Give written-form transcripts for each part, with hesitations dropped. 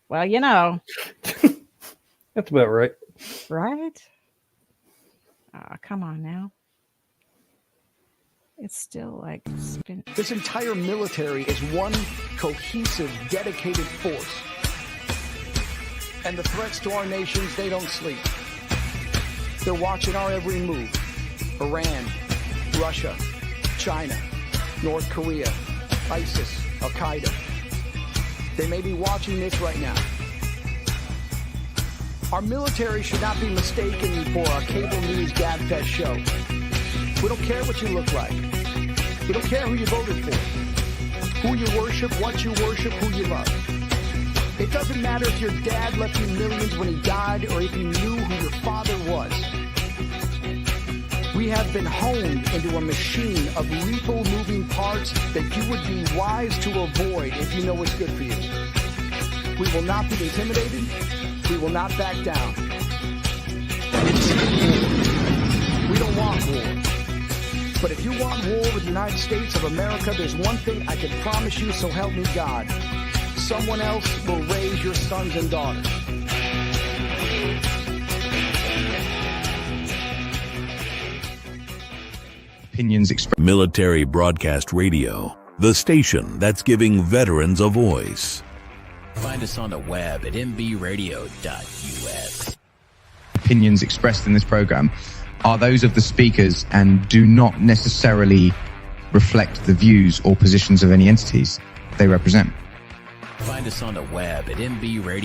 Well, you know, That's about right. right? Come on now. It's still like spin. This entire military is one cohesive, dedicated force. And the threats to our nations, they don't sleep. They're watching our every move. Iran, Russia, China, North Korea, ISIS, Al-Qaeda. They may be watching this right now. Our military should not be mistaken for a cable news gabfest show. We don't care what you look like. We don't care who you voted for, who you worship, what you worship, who you love. It doesn't matter if your dad left you millions when he died or if you knew who your father was. We have been honed into a machine of lethal moving parts that you would be wise to avoid if you know what's good for you. We will not be intimidated. We will not back down. We don't want war. But if you want war with the United States of America, there's one thing I can promise you, so help me God. Someone else will raise your sons and daughters. Opinions expressed. Military Broadcast Radio, the station that's giving veterans a voice. Find us on the web at mbradio.us. Opinions expressed in this program are those of the speakers and do not necessarily reflect the views or positions of any entities they represent. Find us on the web at mbradio.us.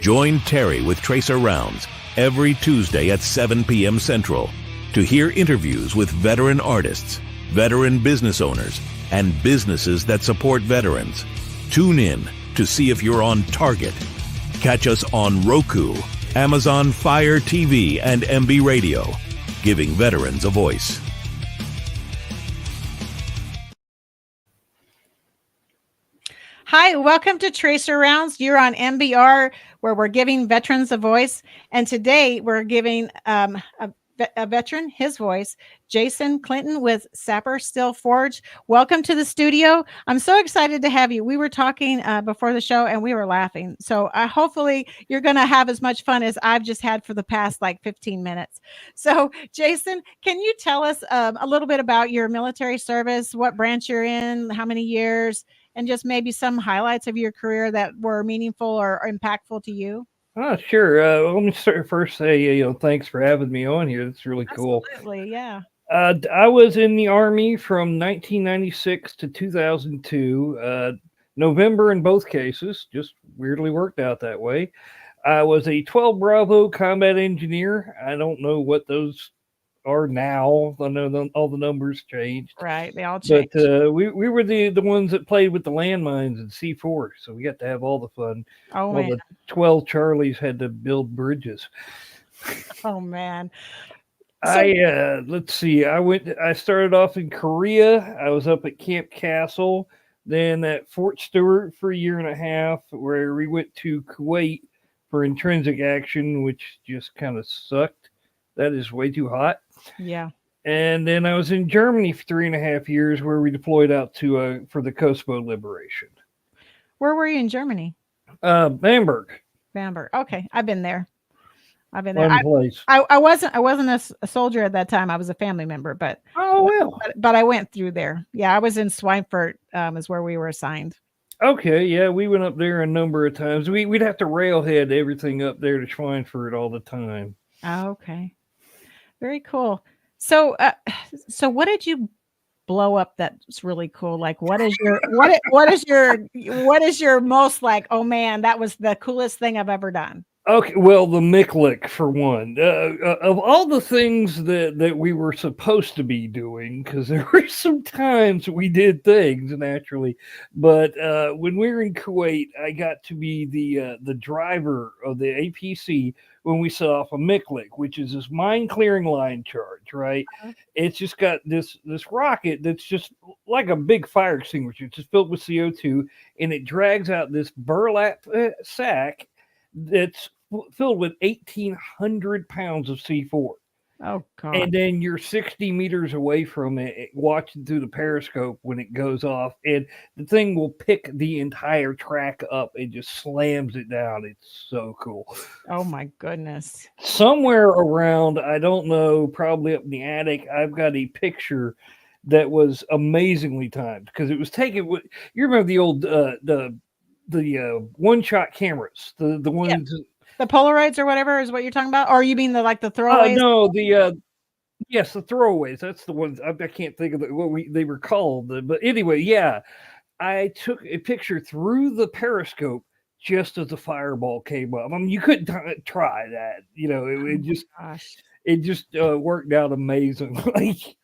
Join Terry with Tracer Rounds every Tuesday at 7 p.m. Central to hear interviews with veteran artists, veteran business owners, and businesses that support veterans. Tune in to see if you're on target. Catch us on Roku, Amazon Fire TV, and MB Radio, giving veterans a voice. Hi, welcome to Tracer Rounds. You're on MBR, where we're giving veterans a voice. And today we're giving a veteran his voice, Jason Clinton with Sapper Steel Forge. Welcome to the studio. I'm so excited to have you. We were talking before the show and we were laughing. So hopefully you're going to have as much fun as I've just had for the past like 15 minutes. So Jason, can you tell us a little bit about your military service, what branch you're in, how many years, and just maybe some highlights of your career that were meaningful or impactful to you? Oh, sure. Let me first say, thanks for having me on here. That's really cool. Absolutely, yeah. I was in the Army from 1996 to 2002, November in both cases, just weirdly worked out that way. I was a 12 Bravo combat engineer. I don't know what those are now. I know all the numbers changed. Right, they all changed. But we were the ones that played with the landmines and C4, so we got to have all the fun. Oh, while man. the 12 Charlies had to build bridges. Oh, man. Let's see. I started off in Korea. I was up at Camp Castle, then at Fort Stewart for a year and a half, where we went to Kuwait for intrinsic action, which just kind of sucked. That is way too hot. Yeah. And then I was in Germany for 3.5 years, where we deployed out to for the Kosovo liberation. Where were you in Germany? Bamberg. Bamberg. Okay, I've been there. Fun place. I wasn't a soldier at that time. I was a family member, but but I went through there. Yeah, I was in Schweinfurt. Is where we were assigned. Okay, yeah, we went up there a number of times. We'd have to railhead everything up there to Schweinfurt all the time. Oh, okay. Very cool. So, so what did you blow up that's really cool? Like, what is your what is your most like? Oh man, that was the coolest thing I've ever done. Okay, well, the Miklik for one. Of all the things that we were supposed to be doing, because there were some times we did things naturally, but when we were in Kuwait, I got to be the driver of the APC when we set off a Miklik, which is this mine clearing line charge, right? Uh-huh. It's just got this rocket that's just like a big fire extinguisher. It's just filled with CO2, and it drags out this burlap sack that's filled with 1,800 pounds of C4. Oh God. and then you're 60 meters away from it, watching through the periscope when it goes off, and the thing will pick the entire track up and just slams it down. It's so cool. Oh my goodness. Somewhere around, I don't know, probably up in the attic, I've got a picture that was amazingly timed because it was taken with, you remember the old the one shot cameras, the Yeah. ones. The Polaroids or whatever is what you're talking about, or you mean the throwaways? No, the yes, the throwaways. That's the ones I can't think of they were called. But anyway, yeah, I took a picture through the periscope just as the fireball came up. I mean, you couldn't try that. You know, Oh it my just gosh. worked out amazingly.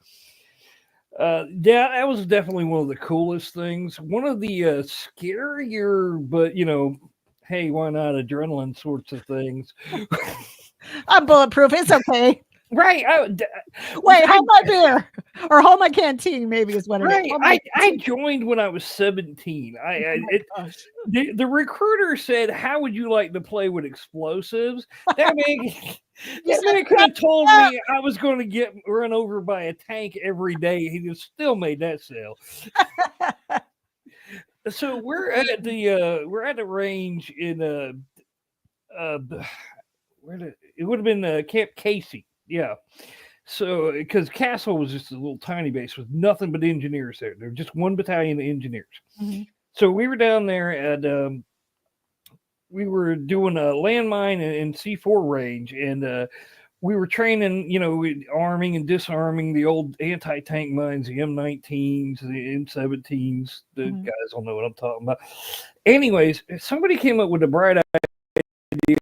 Yeah, that was definitely one of the coolest things. One of the scarier, but hey, why not adrenaline sorts of things. I'm bulletproof. It's okay. Right. Wait, hold my beer or hold my canteen. Maybe is what it is. Right. Hold my I joined when I was 17. gosh. The recruiter said, "How would you like to play with explosives?" That man, that man could have told me I was going to get run over by a tank every day. He just still made that sale. So we're at the range in it would have been Camp Casey. Yeah. So, because Castle was just a little tiny base with nothing but engineers there. There was just one battalion of engineers. Mhm. So we were down there at we were doing a landmine and C4 range, and we were training, arming and disarming the old anti-tank mines, the M19s, the M17s. The Mhm. guys don't know what I'm talking about. Anyways, somebody came up with a bright idea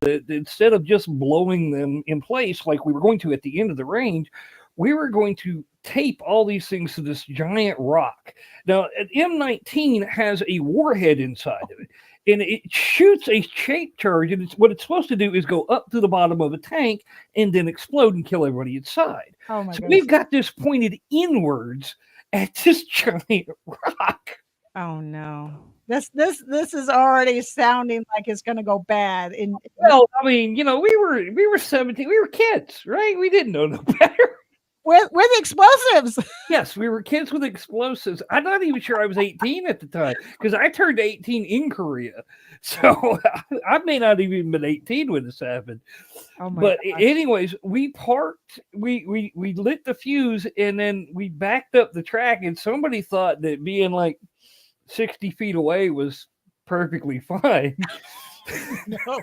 that instead of just blowing them in place like we were going to at the end of the range, we were going to tape all these things to this giant rock. Now, an M19 has a warhead inside of it, and it shoots a shape charge, and what it's supposed to do is go up to the bottom of a tank and then explode and kill everybody inside. Oh my So goodness. we've got this pointed inwards at this giant rock. Oh no. This is already sounding like it's going to go bad. Well, I mean, we were 17, we were kids, right? We didn't know no better. With explosives. Yes, we were kids with explosives. I'm not even sure I was 18 at the time because I turned 18 in Korea. So I may not even been 18 when this happened. Oh my But gosh. anyways, we parked, we lit the fuse, and then we backed up the track, and somebody thought that being like 60 feet away was perfectly fine. No.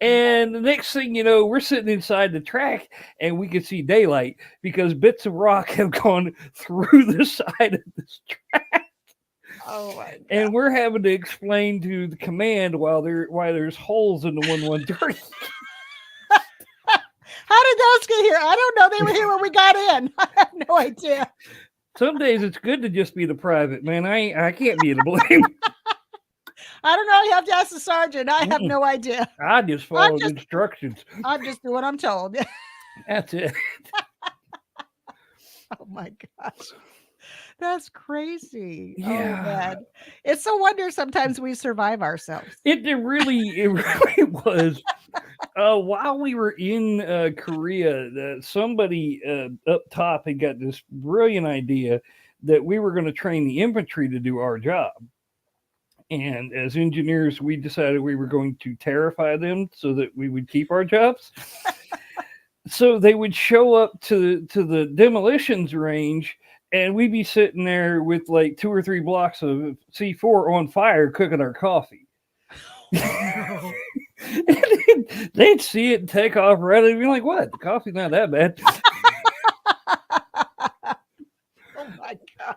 And the next thing you know, we're sitting inside the track and we can see daylight because bits of rock have gone through the side of this track. Oh my God. And we're having to explain to the command why there's holes in the 113. How did those get here? I don't know. They were here when we got in. I have no idea. Some days it's good to just be the private, man. I can't be to blame. I don't know. You have to ask the sergeant. I have no idea. I just followed instructions. I'm just doing what I'm told. That's it. Oh my gosh. That's crazy. Oh Yeah. man. It's a wonder sometimes we survive ourselves. It really was. While we were in Korea, somebody up top had got this brilliant idea that we were going to train the infantry to do our job. And as engineers, we decided we were going to terrify them so that we would keep our jobs. So they would show up to the demolitions range, and we'd be sitting there with like 2 or 3 blocks of C4 on fire cooking our coffee. And they'd see it and take off running and be like, "What? The coffee's not that bad." Oh my God.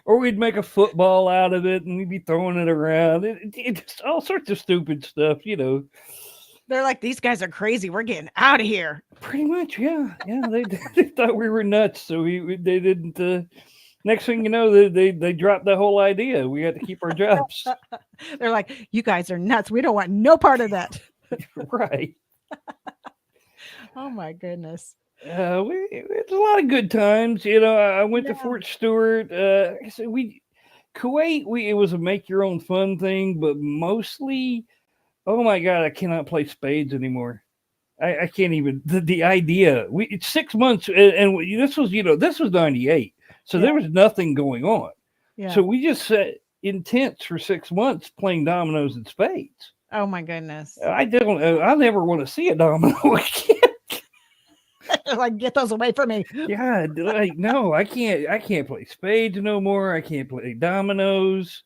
Or we'd make a football out of it and we'd be throwing it around. It just all sorts of stupid stuff, They're like, these guys are crazy. We're getting out of here. Pretty much, yeah. They thought we were nuts, so they didn't. Next thing you know, they dropped the whole idea. We had to keep our jobs. They're like, you guys are nuts. We don't want no part of that. Right. Oh my goodness. We had a lot of good times. I went to Yeah. Fort Stewart. Like I said, Kuwait. It was a make your own fun thing, but mostly, oh my God, I cannot play spades anymore. I can't even the idea. It's 6 months, and this was this was '98, so Yeah. there was nothing going on. Yeah. So we just sat in tents for 6 months playing dominoes and spades. Oh my goodness. I don't. I never want to see a domino again. Like, get those away from me. Yeah, like no, I can't. I can't play spades no more. I can't play dominoes.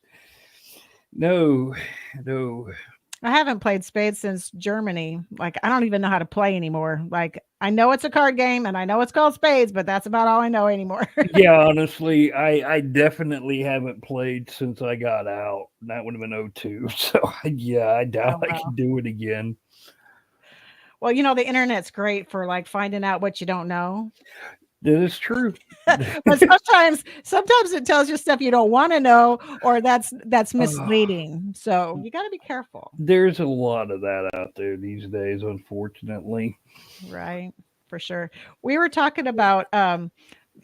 No, no. I haven't played spades since Germany. Like, I don't even know how to play anymore. Like, I know it's a card game and I know it's called spades, but that's about all I know anymore. Yeah, honestly, I definitely haven't played since I got out. That would have been '02. So yeah, I Oh, doubt I wow. can do it again. Well, the internet's great for like finding out what you don't know. That is true. But sometimes it tells you stuff you don't want to know, or that's Oh, misleading. So you got to be careful, there's a lot of that out there these days, unfortunately. right? For sure. We were talking about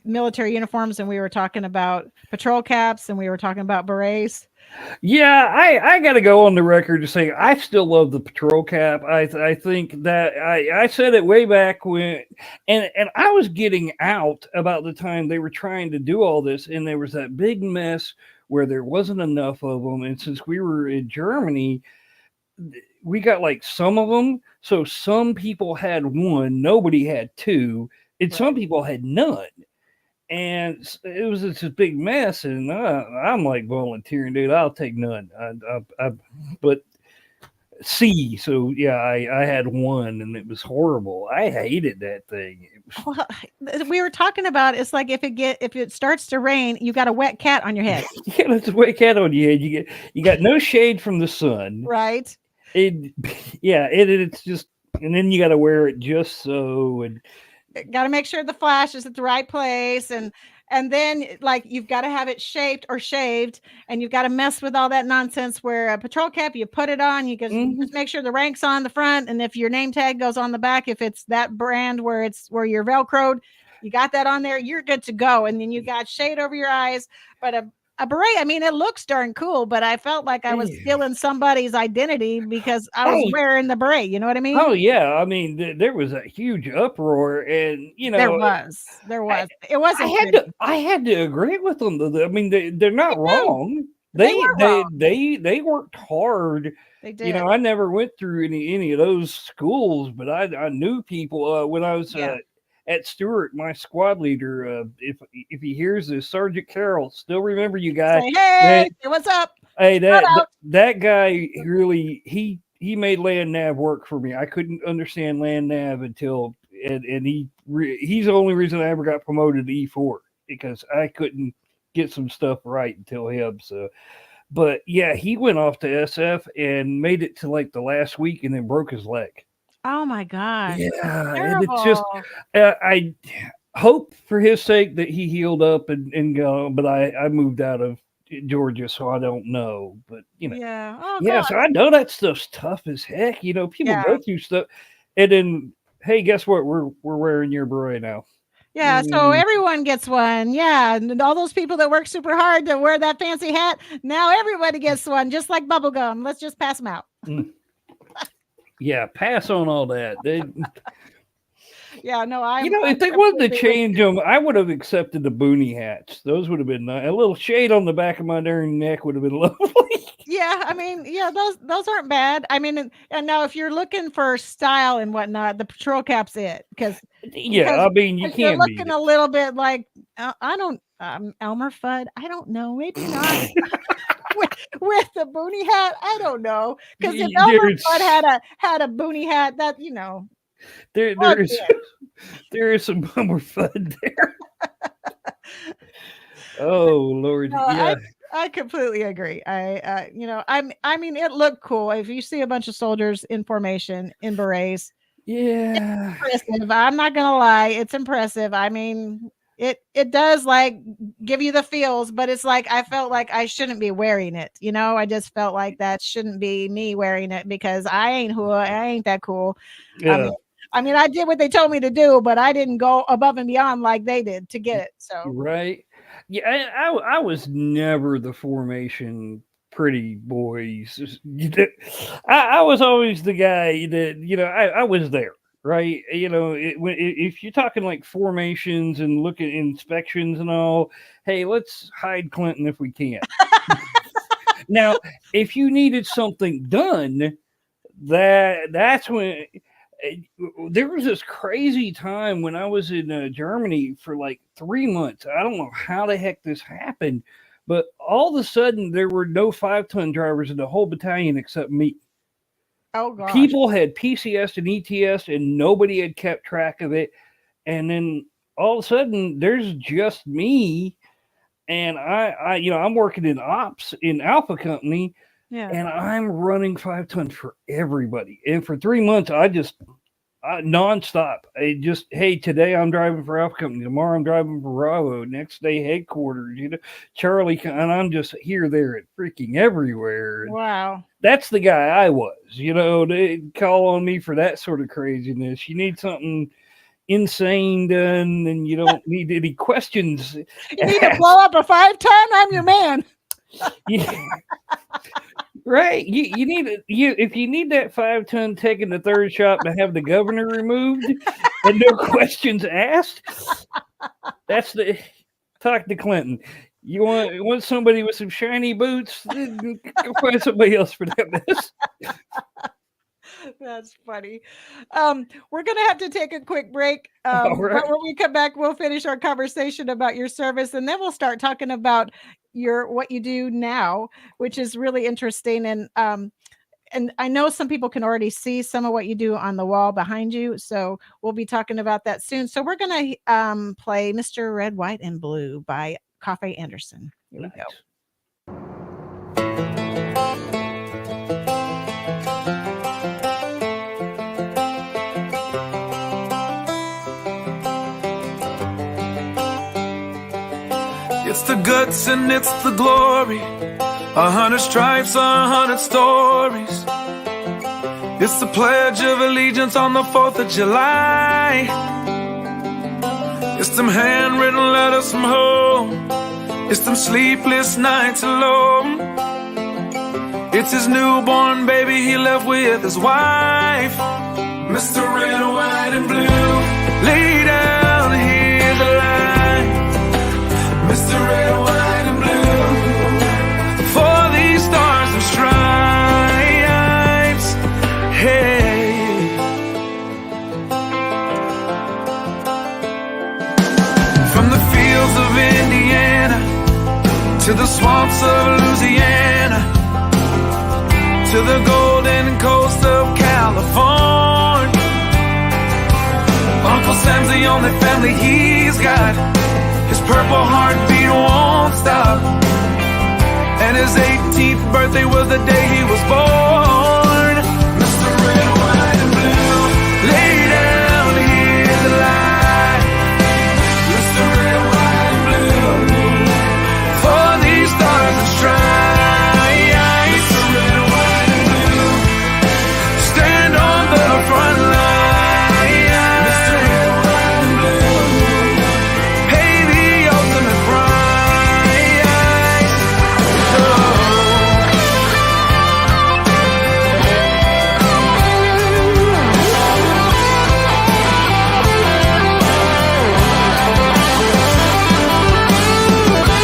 military uniforms, and we were talking about patrol caps, and we were talking about berets. Yeah, I got to go on the record to say I still love the patrol cap. I think that I said it way back when, and I was getting out about the time they were trying to do all this, and there was that big mess where there wasn't enough of them. And since we were in Germany, we got like some of them. So some people had one, nobody had two, and some Right. people had none. And it was just a big mess, and I'm like volunteering, dude. I'll take none. But C, so yeah, I had one, and it was horrible. I hated that thing. It was, Well, we were talking about it's like if it starts to rain, you got a wet cat on your head, yeah, that's a wet cat on your head. You got no shade from the sun. right? It, yeah, it's just, and then you got to wear it just so, and Got to make sure the flash is at the right place, and then like you've got to have it shaped or shaved, and you've got to mess with all that nonsense where a patrol cap, you put it on, you mhm. just make sure the rank's on the front, and if your name tag goes on the back, if it's that brand where you're velcroed, you got that on there, you're good to go. And then you got shade over your eyes. But a beret, I mean, it looks darn cool, but I felt like I was Yeah. stealing somebody's identity because I was Oh, wearing the beret, you know what I mean? oh yeah. I mean, there was a huge uproar, and There was. It I wasn't had to pretty. I had to agree with them. I mean, they're not No, wrong. they They weren't they wrong. they worked hard. They did. I never went through any of those schools, but I knew people when I was Yeah. at Stewart. My squad leader, if he hears this, Sergeant Carroll, still remember you, guy. Say, hey, That say what's up? hey, Shout that out. that guy really he made land nav work for me. I couldn't understand land nav until and he's the only reason I ever got promoted to E4 because I couldn't get some stuff right until him. So, but yeah, he went off to SF and made it to like the last week and then broke his leg. Oh my gosh. Yeah, and it's just Terrible. I hope for his sake that he healed up and go. But I moved out of Georgia, so I don't know. But Yeah. Oh yeah, God. so I know that stuff's tough as heck. People Yeah. go through stuff, and then hey, guess what? We're wearing your beret now. Yeah. So Mm, everyone gets one. Yeah. And all those people that work super hard to wear that fancy hat, now everybody gets one, just like bubble gum. Let's just pass them out. mm. Yeah, pass on all that. Yeah. No, I'm If they wanted to completely with change you. them, I would have accepted the boonie hats. Those would have been nice. A little shade on the back of my darn neck would have been lovely. Yeah, I mean, yeah, those aren't bad. I mean, and now if you're looking for style and whatnot, the patrol cap's it Yeah, I mean, you because you're can't beat looking it. a little bit like I don't Elmer Fudd. I don't know, maybe not with the boonie hat. I don't know because if Elmer There's Fudd had a boonie hat, that there plug is in. there is some bummer fun there. Oh Lord, No, yeah, I completely agree. I mean, it looked cool. If you see a bunch of soldiers in formation in berets, yeah, impressive. I'm not gonna lie, it's impressive. I mean, it does like give you the feels, but it's like I felt like I shouldn't be wearing it. I just felt like that shouldn't be me wearing it because I ain't that cool. I yeah. mean, I did what they told me to do, but I didn't go above and beyond like they did to get it. So Right? Yeah, I was never the formation pretty boys. I was always the guy that I was there. right? If you're talking like formations and look at inspections and all, hey, let's hide Clinton if we can. Now, if you needed something done, that's when there was this crazy time when I was in Germany for like 3 months. I don't know how the heck this happened, but all of a sudden there were no 5-ton drivers in the whole battalion except me. Oh gosh. People had PCS and ETS and nobody had kept track of it. And then all of a sudden there's just me. And I'm working in ops in Alpha Company, and I'm running 5 tons for everybody. And for 3 months, I nonstop. Hey, today I'm driving for Alpha Company. Tomorrow I'm driving for Bravo. Next day headquarters. Charlie, and I'm just here, there, and freaking everywhere. Wow. That's the guy I was. They call on me for that sort of craziness. You need something insane done, and you don't need any questions. You need to blow up a 5-ton? I'm your man. Yeah. Right. You need if you need that 5-ton taking the third shot to have the governor removed and no questions asked. That's talk to Clinton. You want somebody with some shiny boots? Go find somebody else for that mess. That's funny. We're going to have to take a quick break. All right. But when we come back, we'll finish our conversation about your service, and then we'll start talking about what you do now, which is really interesting. And I know some people can already see some of what you do on the wall behind you. So we'll be talking about that soon. So we're going to play Mr. Red, White, and Blue by Coffee Anderson. Here we go. It's the guts and it's the glory. 100 stripes, 100 stories. It's the Pledge of Allegiance on the 4th of July. It's them handwritten letters from home. It's them sleepless nights alone. It's his newborn baby he left with his wife. Mr. Red, White, and Blue, lay down, hear the light. Mr. Red, White, and Blue, for these stars and stripes. Hey, from the fields of Indiana to the swamps of Louisiana to the golden coast of California, Uncle Sam's the only family he's got. His purple heartbeat won't stop. And his 18th birthday was the day he was born. Mr. Red, White, and Blue, lay down, hear the light. Mr. Red, White, and Blue, for these stars and stripes. Mr. Red, White, and Blue, stand on the front line. Mr. Red, White, and Blue, pay the ultimate price. Oh.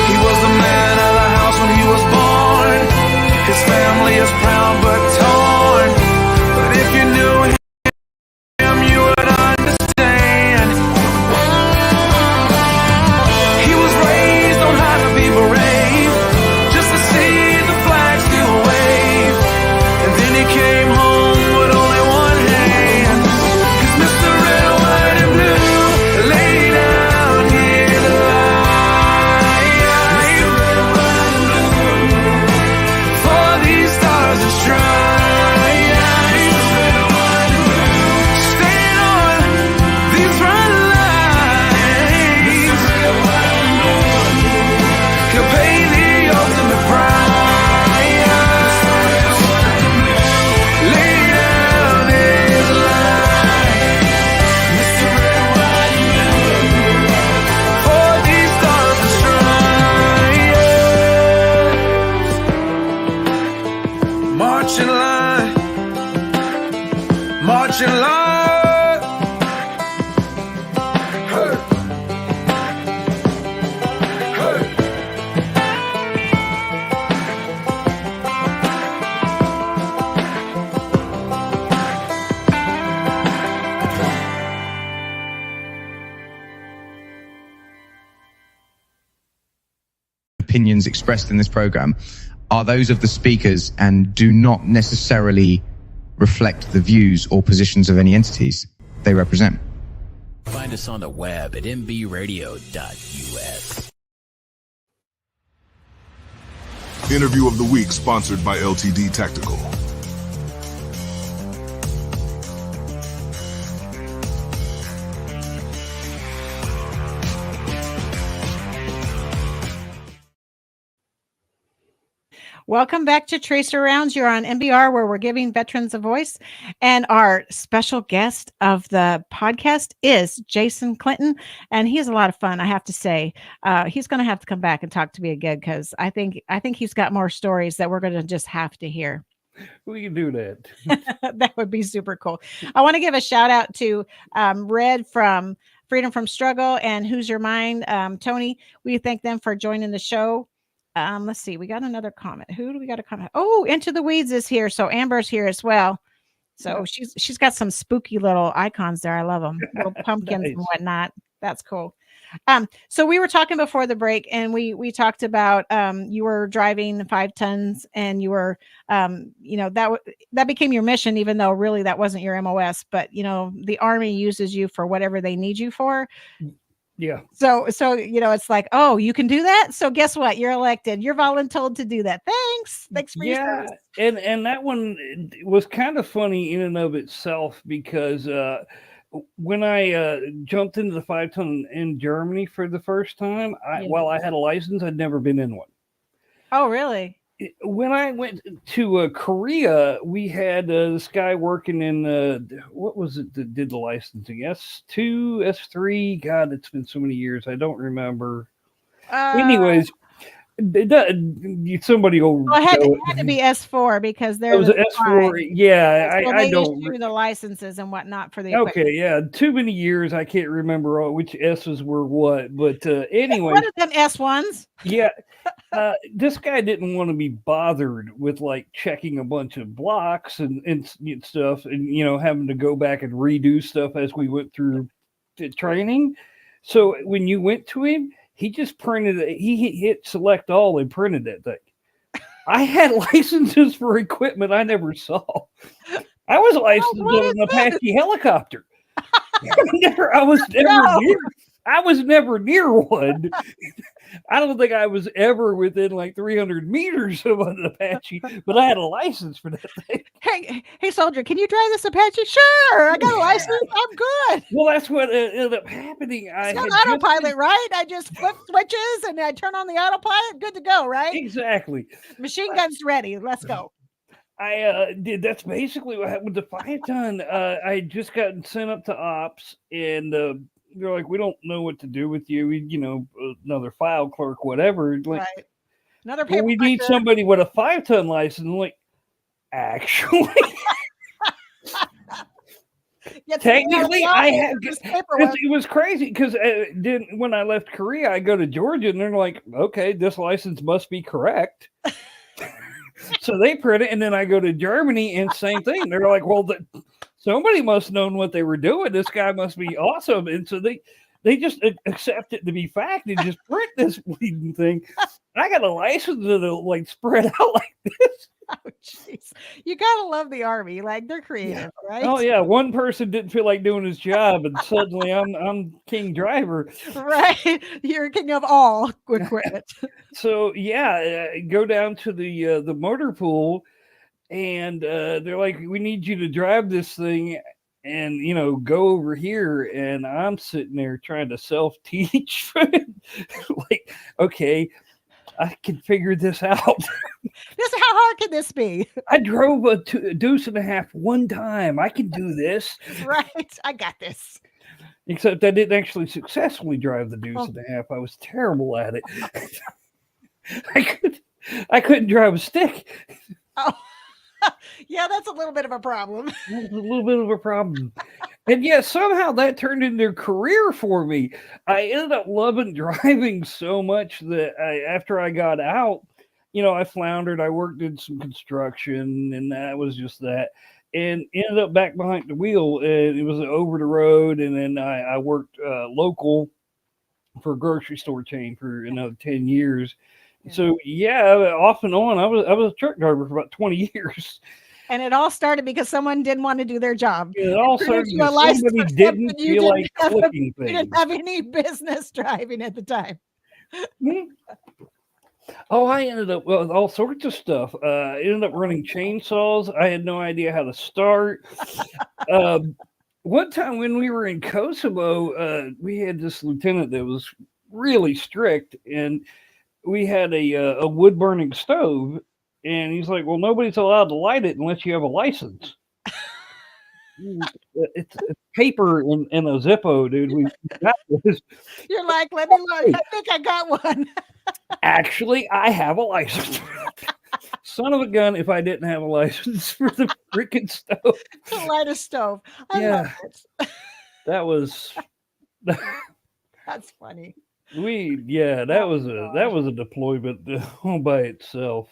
He was the man of the house when he was born. His family is proud but torn. But if you knew him, you would understand. He was raised on how to be brave, just to see the flag still wave. And then he came home with only one hand. 'Cause Mr. Red, White, and Blue, lay down, hear the light. Mr. Red, White, and Blue, for these stars and stripes. Mr. Red, White, and Blue, stand on these front lines. Mr. Red, White, and Blue, he'll pay the ultimate price. Mr. Red, White, and Blue, lay down his life. Mr. Red, White, and Blue, for these stars and stripes. March in line, march in line. opinions expressed in this program are those of the speakers and do not necessarily reflect the views or positions of any entities they represent. Find us on the web at mbradio.us. Interview of the week sponsored by LTD Tactical. Welcome back to Tracer Rounds. You're on MBR, where we're giving veterans a voice. And our special guest of the podcast is Jason Clinton. And he is a lot of fun, I have to say. He's going to have to come back and talk to me again, because I think he's got more stories that we're going to just have to hear. We can do that. That would be super cool. I want to give a shout out to Red from Freedom from Struggle and Who's Your Mind. Tony, we thank them for joining the show. Let's see. We got another comment. Who do we got a comment? Oh, Into the Weeds is here. So Amber's here as well. So she's got some spooky little icons there. I love them. Little pumpkins Nice. and whatnot. That's cool. So we were talking before the break, and we talked about you were driving 5 tons, and you were that became your mission, even though really that wasn't your MOS. But the Army uses you for whatever they need you for. Yeah. So it's like, oh, you can do that. So guess what? You're elected. You're voluntold to do that. Thanks for your service. And that one was kind of funny in and of itself, because when I jumped into the 5-ton in Germany for the first time, while I had a license, I'd never been in one. Oh, really? When I went to Korea, we had this guy working in what was it that did the licensing? S2, S3. God, it's been so many years. I don't remember. Anyways, somebody will. Well, it had to be S4, because there was an S4. Yeah, so I they don't. issue the licenses and whatnot for the Okay, yeah, too many years. I can't remember which S's were what. But anyway, one of them S1s. Yeah. This guy didn't want to be bothered with like checking a bunch of blocks and stuff, and having to go back and redo stuff as we went through the training. So when you went to him, he just printed it. He hit select all and printed that thing. I had licenses for equipment I never saw. I was licensed on an Apache helicopter. I was never near one. I don't think I was ever within like 300 meters of an Apache, but I had a license for that thing. Hey, soldier, can you drive this Apache? Sure, I got a license. I'm good. Well, that's what ended up happening. It's got autopilot, right? I just flip switches and I turn on the autopilot. Good to go, right? Exactly. Machine gun's ready. Let's go. I did. That's basically what happened with the 5-ton. I had just gotten sent up to ops, and they're like, "We don't know what to do with you. Another file clerk, whatever." Like, right. Another paper. Well, we need somebody with a 5-ton license. I'm like, actually, technically, I had. It was crazy, because when I left Korea, I go to Georgia, and they're like, "Okay, this license must be correct." So they print it, and then I go to Germany, and same thing. They're like, "Well, somebody must have known what they were doing. This guy must be awesome." And so they just accept it to be fact and just print this bleeding thing. I got a license that'll like spread out like this. Oh, jeez. You gotta love the Army. Like, they're creative, right? Oh yeah, one person didn't feel like doing his job, and suddenly I'm king driver. Right, you're king of all equipment. So yeah, go down to the motor pool, and they're like, "We need you to drive this thing, and go over here." And I'm sitting there trying to self-teach, like, okay, I can figure this out. How hard can this be? I drove a deuce and a half one time. I can do this. Right. I got this. Except I didn't actually successfully drive the deuce and a half. I was terrible at it. I couldn't drive a stick. Oh, yeah, that's a little bit of a problem. That's a little bit of a problem. And yeah, somehow that turned into a career for me. I ended up loving driving so much that after I got out, I floundered. I worked in some construction, and that was just that. And ended up back behind the wheel, and it was over the road. And then I worked local for a grocery store chain for another 10 years. So yeah, off and on, I was a truck driver for about 20 years. And it all started because someone didn't want to do their job. It all Printed started you a because license somebody for didn't something you feel didn't like have clicking you didn't things. have any business driving at the time. Hmm. Oh, I ended up with all sorts of stuff. I ended up running chainsaws. I had no idea how to start. Um, one time when we were in Kosovo, we had this lieutenant that was really strict, and we had a wood burning stove, and he's like, "Well, nobody's allowed to light it unless you have a license." It's paper in a Zippo, dude. We got this. You're like, let me look. Hey, I think I got one. actually, I have a license. Son of a gun! If I didn't have a license for the freaking stove, To light a stove. I love yeah, it. that was That's funny. that Gosh. was a deployment all by itself.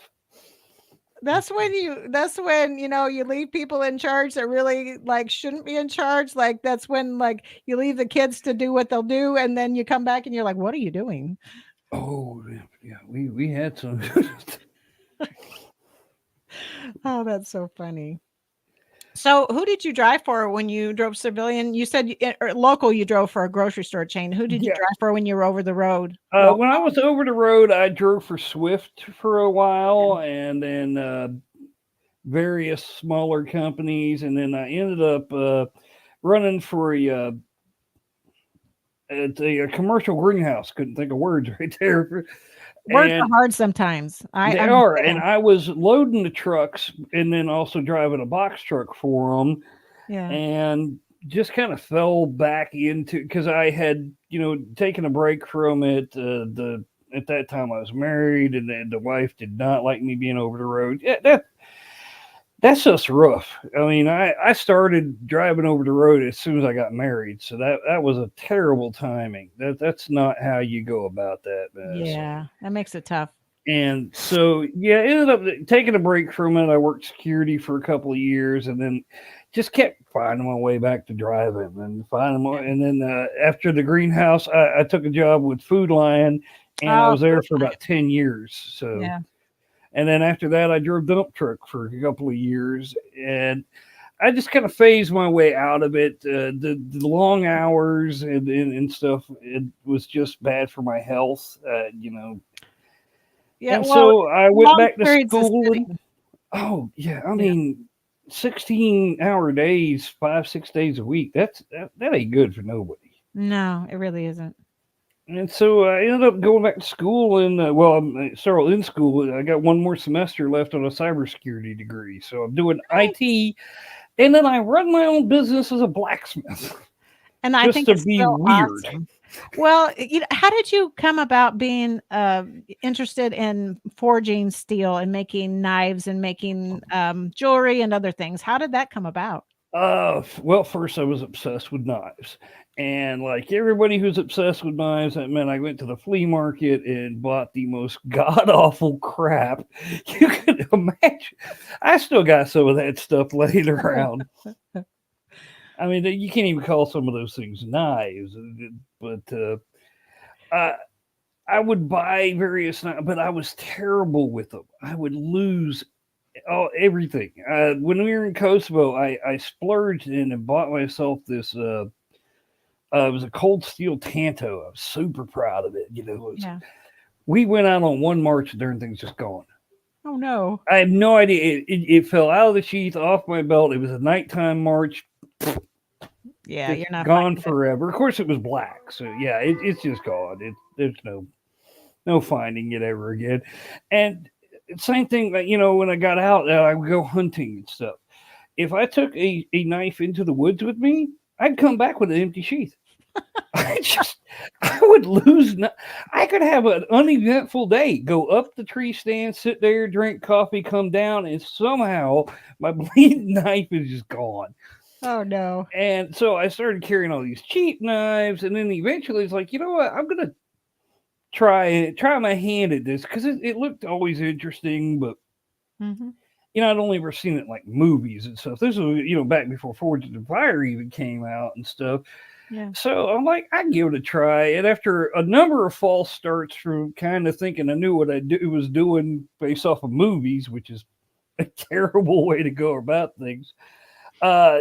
That's when, you leave people in charge that really like shouldn't be in charge. Like that's when like you leave the kids to do what they'll do and then you come back and you're like, what are you doing? Oh yeah, we had some. Oh, that's so funny. So, who did you drive for when you drove civilian? You said or local you drove for a grocery store chain. Who did you Yeah. drive for when you were over the road? Well, When I was over the road, I drove for Swift for a while, and then various smaller companies, and then I ended up running for a commercial greenhouse. Couldn't think of words right there. words are And hard sometimes. I they are, and understand. I was loading the trucks, and then also driving a box truck for them, Yeah. and just kind of fell back into because I had taken a break from it. The At that time I was married, and then the wife did not like me being over the road. Yeah, that's just rough. I mean, I started driving over the road as soon as I got married, so that was a terrible timing. That's not how you go about that mess. Yeah, that makes it tough. And so, yeah, ended up taking a break from it. I worked security for a couple of years, and then just kept finding my way back to driving, and finding my. And then after the greenhouse, I took a job with Food Lion, and I Oh, was there Food for Lion. about 10 years. So, Yeah. and then after that, I drove dump truck for a couple of years, and I just kind of phased my way out of it. The long hours and stuff, it was just bad for my health. Yeah, And well, so I went long back to periods of school, and sitting. oh yeah, I Yeah. mean, 16-hour days, 5 6 days a week. That ain't good for nobody. No, it really isn't. And so I ended up going back to school, and well, I'm still in school. I got one more semester left on a cybersecurity degree, so I'm doing Nice. IT, and then I run my own business as a blacksmith, And I just think to it's be so weird. awesome. Well, how did you come about being interested in forging steel and making knives and making jewelry and other things? How did that come about? Well, first I was obsessed with knives. And like everybody who's obsessed with knives, that meant I went to the flea market and bought the most god awful crap you could imagine. I still got some of that stuff laying around. I mean, you can't even call some of those things knives, but I, I would buy various knives, but I was terrible with them. I would lose everything. When we were in Kosovo, I splurged in and bought myself this. It was a cold steel Tanto. I was super proud of it. Yeah. We went out on one march, and darn thing's just gone. Oh no. I have no idea. It fell out of the sheath, off my belt. It was a nighttime march. Yeah, It's you're not gone finding it. forever. Of course, it was black, so yeah, it's just gone. There's no finding it ever again. And same thing, like, when I got out, I would go hunting and stuff. If I took a knife into the woods with me, I'd come back with an empty sheath. I would lose. I could have an uneventful day. Go up the tree stand, sit there, drink coffee, come down, and somehow my bleeding knife is just gone. Oh no. And so I started carrying all these cheap knives, and then eventually it's like, you know what? I'm gonna try my hand at this because it looked always interesting, but Hmm. I'd only ever seen it in, like, movies and stuff. This was back before Forged in Fire even came out and stuff. Yeah. So I'm like, I give it a try. And after a number of false starts from kind of thinking I knew what was doing based off of movies, which is a terrible way to go about things, uh,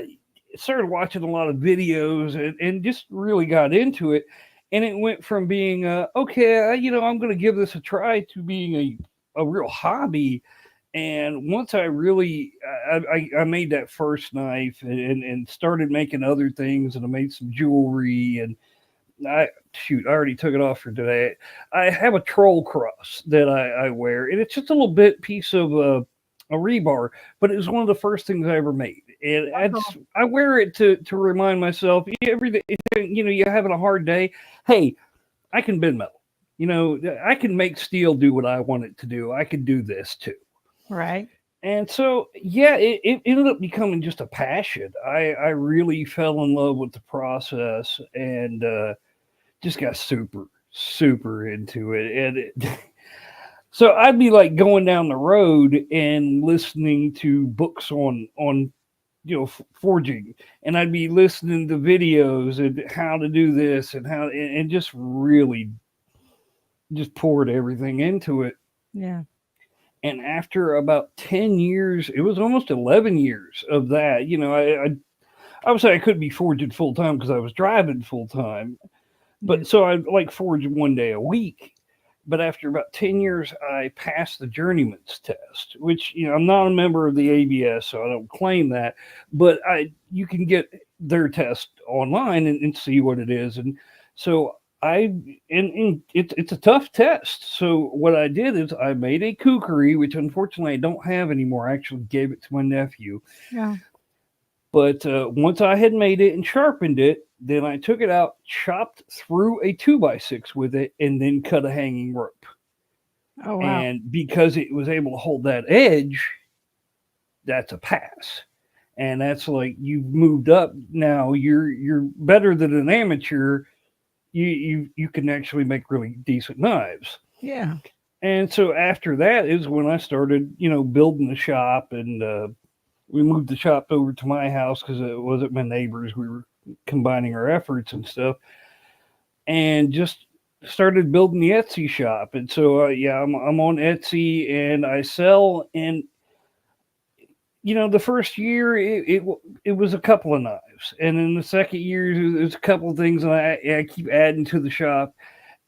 started watching a lot of videos and just really got into it. And it went from being, okay, I'm going to give this a try to being a real hobby. And once I really, I made that first knife and started making other things, and I made some jewelry, and I already took it off for today. I have a troll cross that I wear, and it's just a little bit piece of a rebar, but it was one of the first things I ever made, and Cool. I wear it to remind myself every day. You're having a hard day. Hey, I can bend metal. I can make steel do what I want it to do. I can do this too. Right. And so, yeah, it ended up becoming just a passion. I really fell in love with the process and just got super, super into it. And so I'd be like going down the road and listening to books on forging, and I'd be listening to videos and how to do this and and just really just poured everything into it. Yeah. And after about 10 years, it was almost 11 years of that. I would say I couldn't be forging full time because I was driving full time. But so I like forge one day a week. But after about 10 years, I passed the journeyman's test, which, I'm not a member of the ABS, so I don't claim that. But you can get their test online and see what it is. And so and it's a tough test. So what I did is I made a kukri, which unfortunately I don't have anymore. I actually gave it to my nephew. Yeah. But once I had made it and sharpened it, then I took it out, chopped through a 2x6 with it, and then cut a hanging rope. Oh wow. And because it was able to hold that edge, that's a pass. And that's like you've moved up now. You're better than an amateur. You can actually make really decent knives. Yeah. And so after that is when I started, building the shop, and we moved the shop over to my house because it wasn't my neighbors. We were combining our efforts and stuff, and just started building the Etsy shop. And so, yeah, I'm on Etsy and I sell. And the first year it was a couple of knives, and then the second year there's a couple of things, and I keep adding to the shop.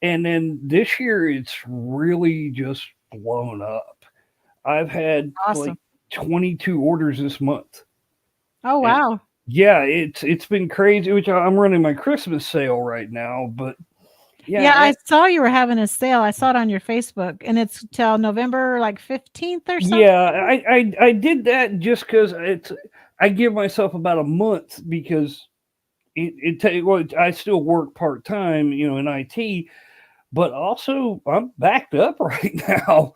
And then this year it's really just blown up. I've had like Awesome. 22 orders this month. Oh And wow. yeah, it's been crazy. Which I'm running my Christmas sale right now, but Yeah, yeah, I saw you were having a sale. I saw it on your Facebook, and it's till November like 15th or something. yeah, I did that just because I give myself about a month because I still work part time, in IT, but also I'm backed up right now,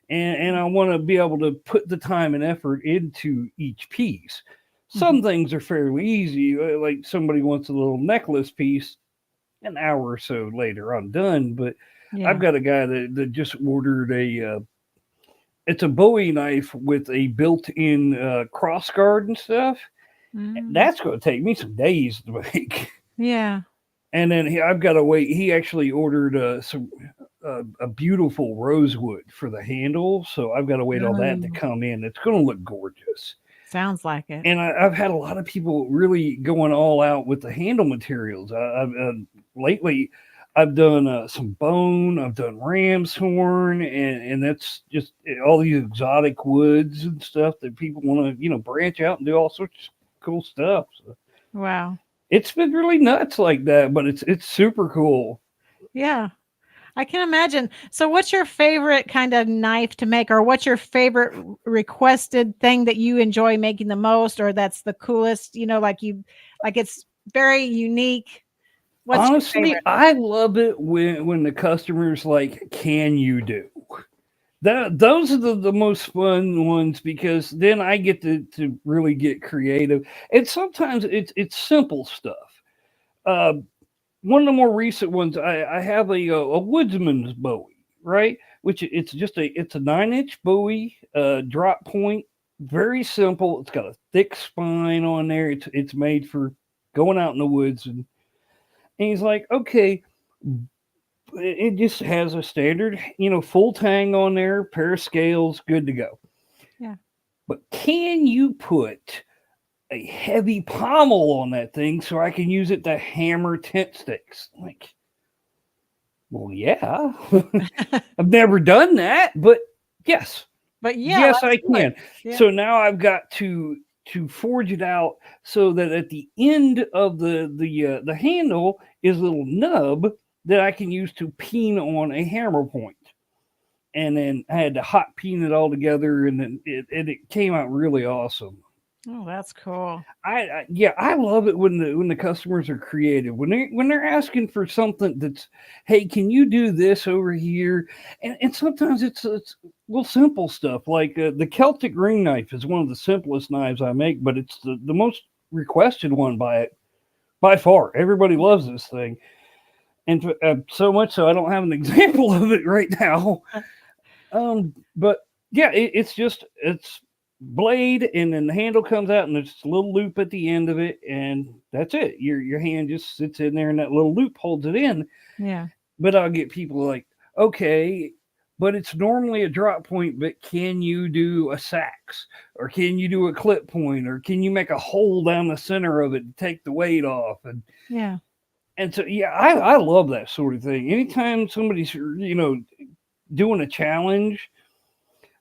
and I want to be able to put the time and effort into each piece. Some things are fairly easy, like somebody wants a little necklace piece. An hour or so later, I'm done. But I've Yeah. got a guy that just ordered it's a Bowie knife with a built-in cross guard and stuff. Mm. That's going to take me some days to make. Yeah. And then I've got to wait. He actually ordered a beautiful rosewood for the handle, so I've got to wait on that to Oh, come in. It's going to look gorgeous. sounds like it. And I've had a lot of people really going all out with the handle materials. Lately, I've done some bone, I've done ram's horn, and that's just all these exotic woods and stuff that people want to branch out and do all sorts of cool stuff. So Wow. it's been really nuts like that, but it's super cool. Yeah. I can imagine. So what's your favorite kind of knife to make, or what's your favorite requested thing that you enjoy making the most, or that's the coolest, like it's very unique. What's your Honestly, favorite? I love it when the customers like, "Can you do?" Those are the most fun ones because then I get to really get creative. And sometimes it's simple stuff. Uh, One of the more recent ones, I have a woodsman's Bowie, right? Which it's a 9-inch Bowie, drop point, very simple. It's got a thick spine on there. It's made for going out in the woods, and And he's like, okay, it just has a standard, full tang on there, pair of scales, good to go. Yeah. But can you put a heavy pommel on that thing so I can use it to hammer tent sticks? Like, well, yeah. I've never done that, but yes. But yeah, yes, I can. Yeah. So now I've got to forge it out so that at the end of the handle is a little nub that I can use to peen on a hammer point. And then I had to hot peen it all together, and then it came out really awesome. Oh, that's cool. I love it when the customers are creative, when they're asking for something that's, hey, can you do this over here? And sometimes it's little simple stuff like the Celtic ring knife is one of the simplest knives I make, but it's the most requested one by far. Everybody loves this thing, and so much so I don't have an example of it right now. But yeah, it's blade, and then the handle comes out, and there's a little loop at the end of it, and that's it. Your hand just sits in there, and that little loop holds it in. Yeah. But I'll get people like, okay, but it's normally a drop point, but can you do a sax, or can you do a clip point, or can you make a hole down the center of it to take the weight off? And yeah. And so, yeah, I love that sort of thing. Anytime somebody's, doing a challenge,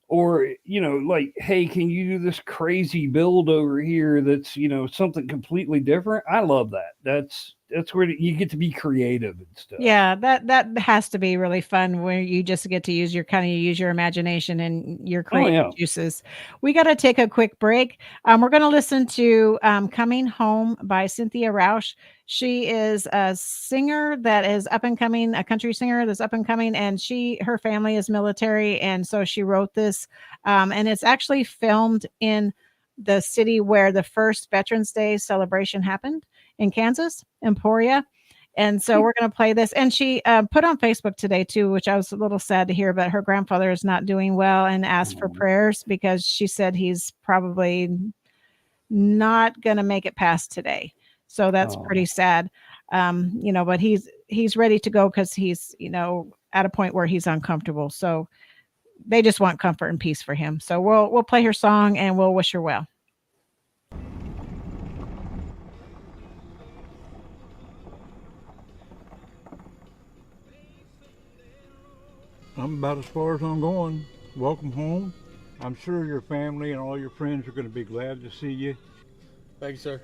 or, like, hey, can you do this crazy build over here that's, something completely different? I love that. That's where you get to be creative and stuff. Yeah, that has to be really fun, where you just get to use your imagination and your creative juices. We got to take a quick break. We're going to listen to Coming Home by Cynthia Rausch. She is a singer that is up and coming, a country singer that's up and coming, and her family is military, and so she wrote this, and it's actually filmed in the city where the first Veterans Day celebration happened, in Kansas, Emporia. And so we're going to play this. And she put on Facebook today too, which I was a little sad to hear, but her grandfather is not doing well, and asked for prayers because she said he's probably not going to make it past today. So that's pretty sad. But he's ready to go because he's, at a point where he's uncomfortable. So they just want comfort and peace for him. So we'll play her song and we'll wish her well. I'm about as far as I'm going. Welcome home. I'm sure your family and all your friends are going to be glad to see you. Thank you, sir.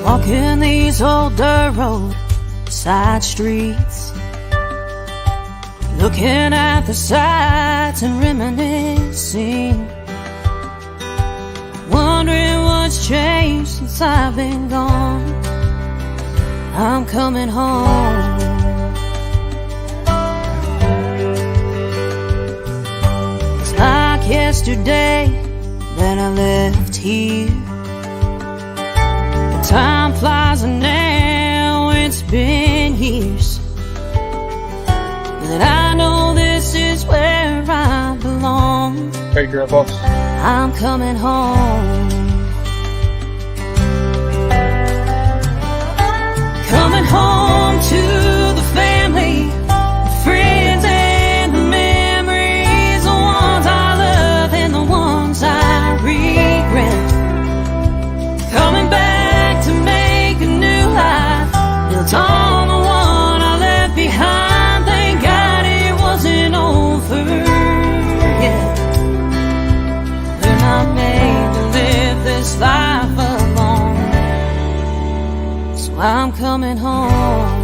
Walking these old dirt road side streets, looking at the sights and reminiscing, wondering what's changed since I've been gone. I'm coming home. It's like yesterday that I left here. Time flies and now it's been years, but I know this is where I belong. Hey, Grandpa. I'm coming home. Coming home to the family, the friends and the memories, the ones I love and the ones I regret. Coming back to make a new life, built on the one I left behind. Thank God it wasn't over yet. We're not made to live this life alone, so I'm coming home.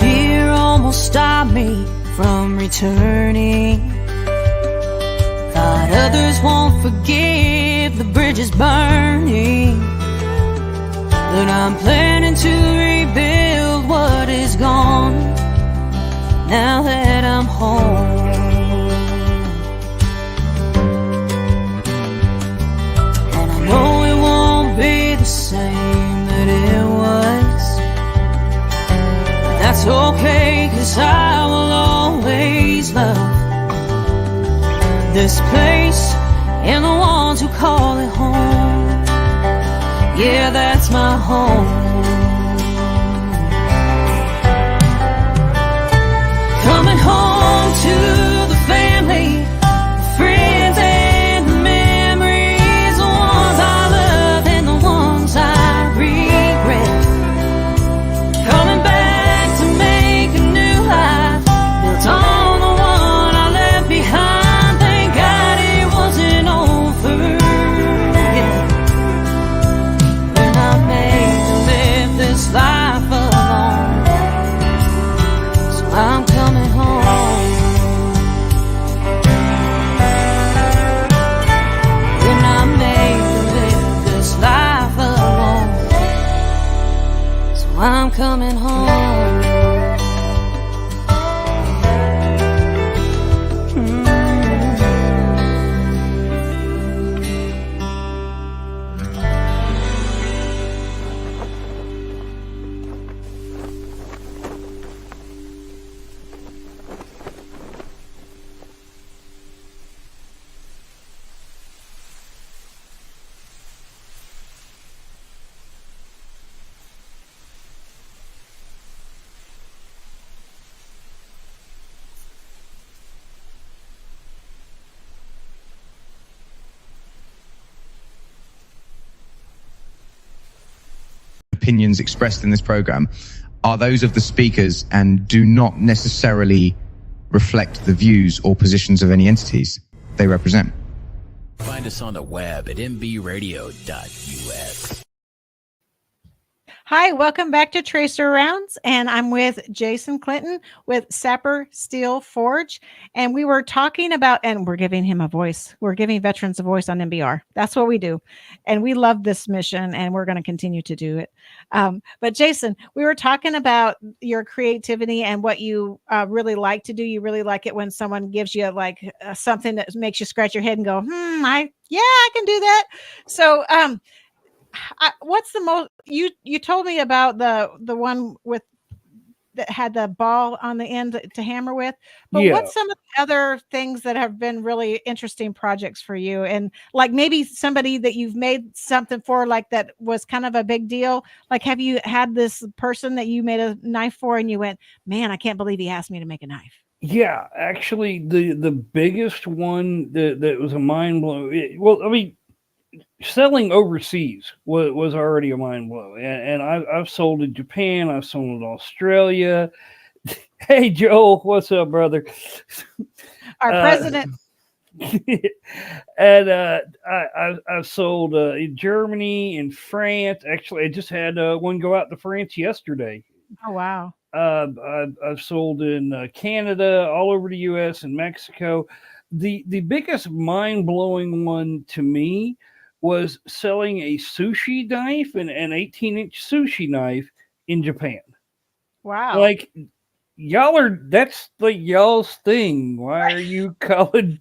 Fear almost stopped me from returning. Thought others won't forgive the bridges burning. But I'm planning to rebuild what is gone now that I'm home. And I know it won't be the same that it was. But that's okay, 'cause I will always love this place and the ones who call it home. Yeah, that's my home. Coming home to the family, friends and the memories, the ones I love and the ones I regret. Coming back to make a new life, built on the one I left behind. Thank God it wasn't over yet. When I made to live this life alone, so I'm coming home. When I made to live this life alone, so I'm coming home. Opinions expressed in this program are those of the speakers and do not necessarily reflect the views or positions of any entities they represent. Find us on the web at mbradio.us. Hi, welcome back to Tracer Rounds, and I'm with Jason Clinton with Sapper Steel Forge, and we were talking about, and we're giving him a voice. We're giving veterans a voice on MBR. That's what we do, and we love this mission, and we're going to continue to do it. But Jason, we were talking about your creativity and what you really like to do. You really like it when someone gives you like something that makes you scratch your head and go, I can do that. So, what's the most you told me about the one with that had the ball on the end to hammer with, but Yeah. what's some of the other things that have been really interesting projects for you, and like maybe somebody that you've made something for, like that was kind of a big deal? Like, have you had this person that you made a knife for and you went, man, I can't believe he asked me to make a knife? Yeah, actually, the biggest one that was a mind blow. Well, I mean, selling overseas was already a mind blow, and I've sold in Japan, I've sold in Australia. Hey, Joel, what's up, brother? Our president. And I've sold in Germany, in France. Actually, I just had one go out to France yesterday. Oh wow. I've sold in Canada, all over the U.S. and Mexico. The biggest mind blowing one to me was selling a sushi knife, an 18-inch sushi knife in Japan. Wow. Like, that's like y'all's thing. Why are you calling?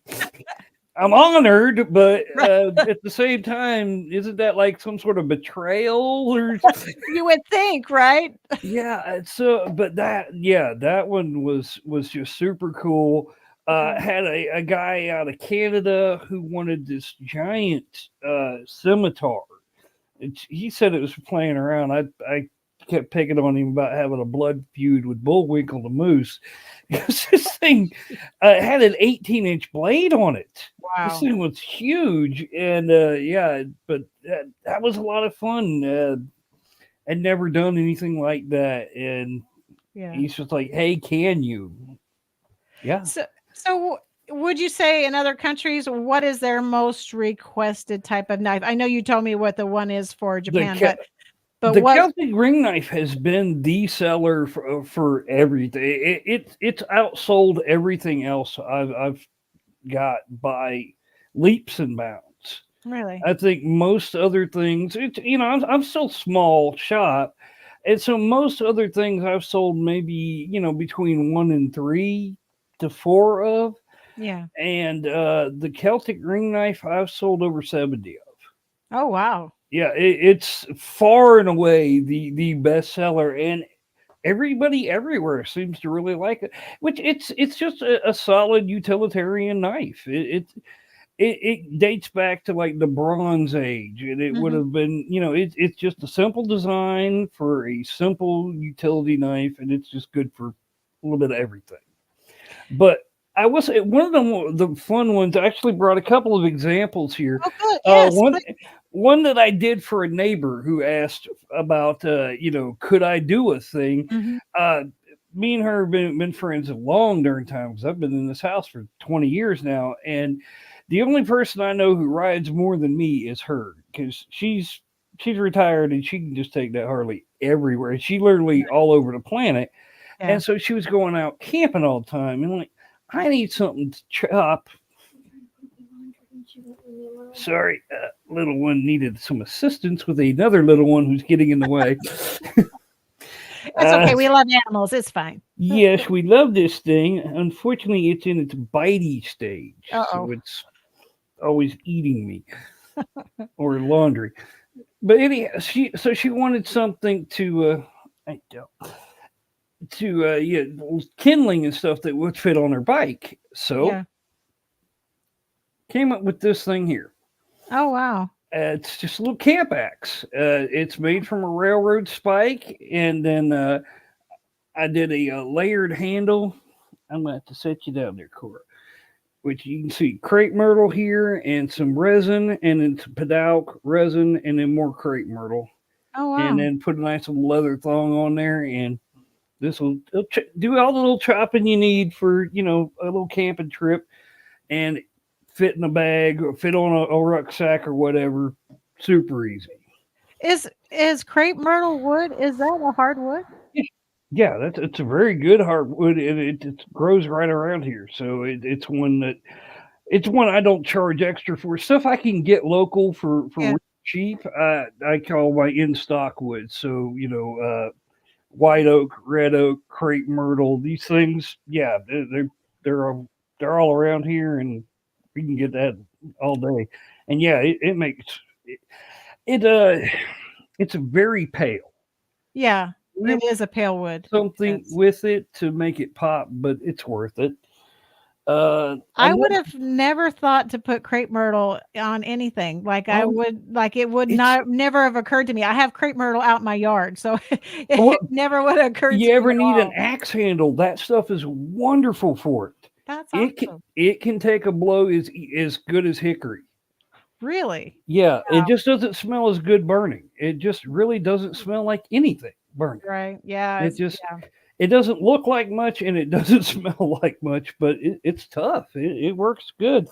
I'm honored, but at the same time, isn't that like some sort of betrayal or? You would think, right? Yeah. So, but that one was just super cool. Had a guy out of Canada who wanted this giant scimitar. He said it was playing around. I kept picking on him about having a blood feud with Bullwinkle the Moose. Because this thing had an 18-inch blade on it. Wow. This thing was huge. And but that was a lot of fun. I'd never done anything like that. And he's just like, hey, can you? Yeah. So would you say in other countries, what is their most requested type of knife? I know you told me what the one is for Japan, but the what? Celtic ring knife has been the seller for everything. It's outsold everything else I've got by leaps and bounds. Really? I think most other things, I'm still small shop, and so most other things I've sold maybe between 1 and 3 to 4 of, Yeah. and the Celtic ring knife I've sold over 70 of. Oh, wow. Yeah, it's far and away the best seller, and everybody everywhere seems to really like it. Which it's just a solid utilitarian knife. It dates back to like the Bronze Age, and it would Mhm. have been, it's just a simple design for a simple utility knife, and it's just good for a little bit of everything. But I was one of the fun ones. I actually brought a couple of examples here. Oh, good. Yes, One please. one that I did for a neighbor who asked about, could I do a thing? Mhm. Uh, Me and her have been friends a long darn time because I've been in this house for 20 years now, and the only person I know who rides more than me is her because she's retired and she can just take that Harley everywhere. She literally all over the planet, Yeah. and so she was going out camping all the time, and like, I need something to chop. Sorry, little one needed some assistance with another little one who's getting in the way. It's okay. uh, We love animals. It's fine. yes, we love this thing. Unfortunately, it's in its bitey stage, so Uh-oh. it's always eating me or laundry. But anyhow, she wanted something to I don't kindling and stuff that would fit on her bike. So Yeah. came up with this thing here. Oh, wow. It's just a little camp axe. It's made from a railroad spike, and then I did a layered handle. I'm gonna have to set you down there, Cora. Which you can see crepe myrtle here, and some resin, and then some padauk resin, and then more crepe myrtle, Oh, and wow. then put a nice little leather thong on there, and this will do all the little chopping you need for a little camping trip, and fit in a bag or fit on a rucksack or whatever. Super easy. Is crepe myrtle wood? Is that a hardwood? Yeah, it's a very good hardwood, and it grows right around here. So it's one I don't charge extra for. Stuff I can get local for Yeah. real cheap. I call my in stock wood. So white oak, red oak, crepe myrtle. These things, yeah, they're all around here, and we can get that all day. And yeah, it makes it, it it's very pale. Yeah. Really It is a pale wood. something Yes. with it to make it pop, but it's worth it. I would Another, have never thought to put crepe myrtle on anything. oh, It would it's not never have occurred to me. I have crepe myrtle out in my yard, so it what never would have occurred you to me ever at need an all. axe handle? That stuff is wonderful for it. That's It can awesome. it can take a blow as good as hickory. Really? Yeah, it just doesn't smell as good burning. It just really doesn't smell like anything burning. Right. Yeah, It just it doesn't look like much, and it doesn't smell like much, but it's tough. It works good.